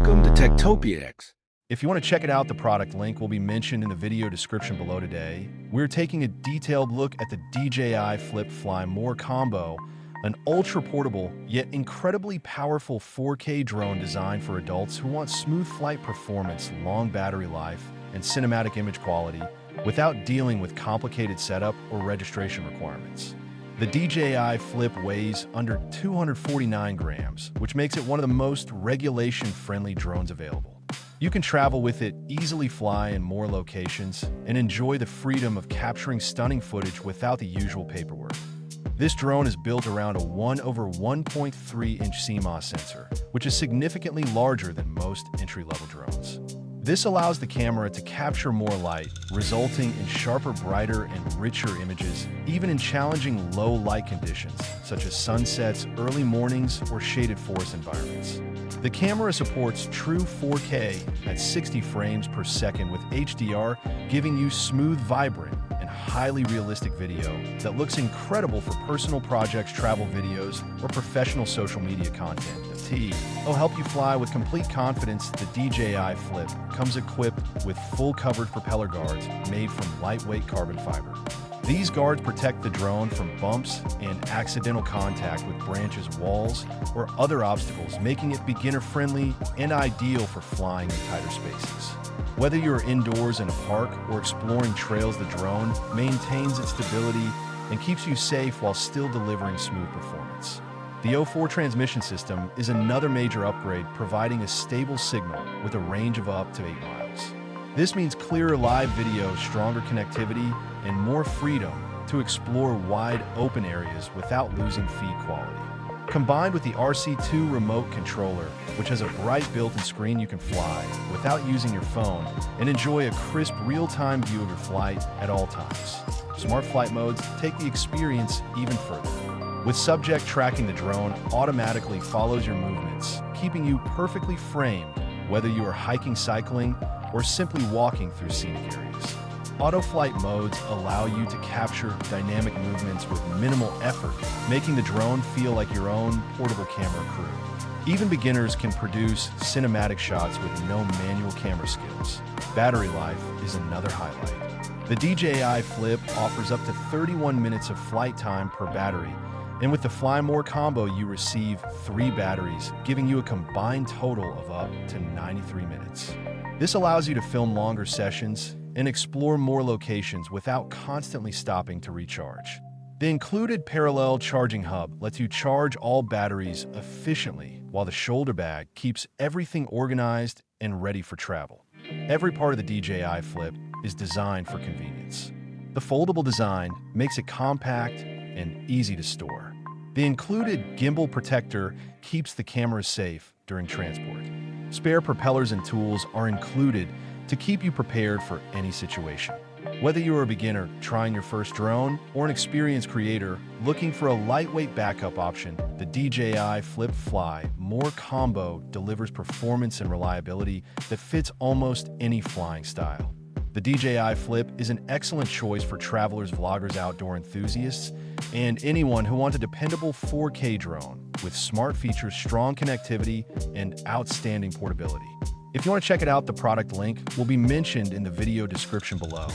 Welcome to TechtopiaX. If you want to check it out, the product link will be mentioned in the video description below today. We're taking a detailed look at the DJI Flip Fly More Combo, an ultra-portable yet incredibly powerful 4K drone designed for adults who want smooth flight performance, long battery life, and cinematic image quality without dealing with complicated setup or registration requirements. The DJI Flip weighs under 249 grams, which makes it one of the most regulation-friendly drones available. You can travel with it, easily fly in more locations, and enjoy the freedom of capturing stunning footage without the usual paperwork. This drone is built around a 1/1.3-inch CMOS sensor, which is significantly larger than most entry-level drones. This allows the camera to capture more light, resulting in sharper, brighter, and richer images, even in challenging low light conditions, such as sunsets, early mornings, or shaded forest environments. The camera supports true 4K at 60 frames per second with HDR, giving you smooth, vibrant, and highly realistic video that looks incredible for personal projects, travel videos, or professional social media content. It'll help you fly with complete confidence. The DJI Flip comes equipped with full covered propeller guards made from lightweight carbon fiber. These guards protect the drone from bumps and accidental contact with branches, walls, or other obstacles, making it beginner-friendly and ideal for flying in tighter spaces. Whether you're indoors in a park or exploring trails, the drone maintains its stability and keeps you safe while still delivering smooth performance. The O4 transmission system is another major upgrade, providing a stable signal with a range of up to 8 miles. This means clearer live video, stronger connectivity, and more freedom to explore wide open areas without losing feed quality. Combined with the RC2 remote controller, which has a bright built-in screen, you can fly without using your phone and enjoy a crisp real-time view of your flight at all times. Smart flight modes take the experience even further. With subject tracking, the drone automatically follows your movements, keeping you perfectly framed, whether you are hiking, cycling, or simply walking through scenic areas. Auto flight modes allow you to capture dynamic movements with minimal effort, making the drone feel like your own portable camera crew. Even beginners can produce cinematic shots with no manual camera skills. Battery life is another highlight. The DJI Flip offers up to 31 minutes of flight time per battery, and with the Fly More combo, you receive 3 batteries, giving you a combined total of up to 93 minutes. This allows you to film longer sessions and explore more locations without constantly stopping to recharge. The included parallel charging hub lets you charge all batteries efficiently, while the shoulder bag keeps everything organized and ready for travel. Every part of the DJI Flip is designed for convenience. The foldable design makes it compact and easy to store. The included gimbal protector keeps the camera safe during transport. Spare propellers and tools are included to keep you prepared for any situation. Whether you are a beginner trying your first drone or an experienced creator looking for a lightweight backup option, the DJI Flip Fly More Combo delivers performance and reliability that fits almost any flying style. The DJI Flip is an excellent choice for travelers, vloggers, outdoor enthusiasts, and anyone who wants a dependable 4K drone with smart features, strong connectivity, and outstanding portability. If you want to check it out, the product link will be mentioned in the video description below.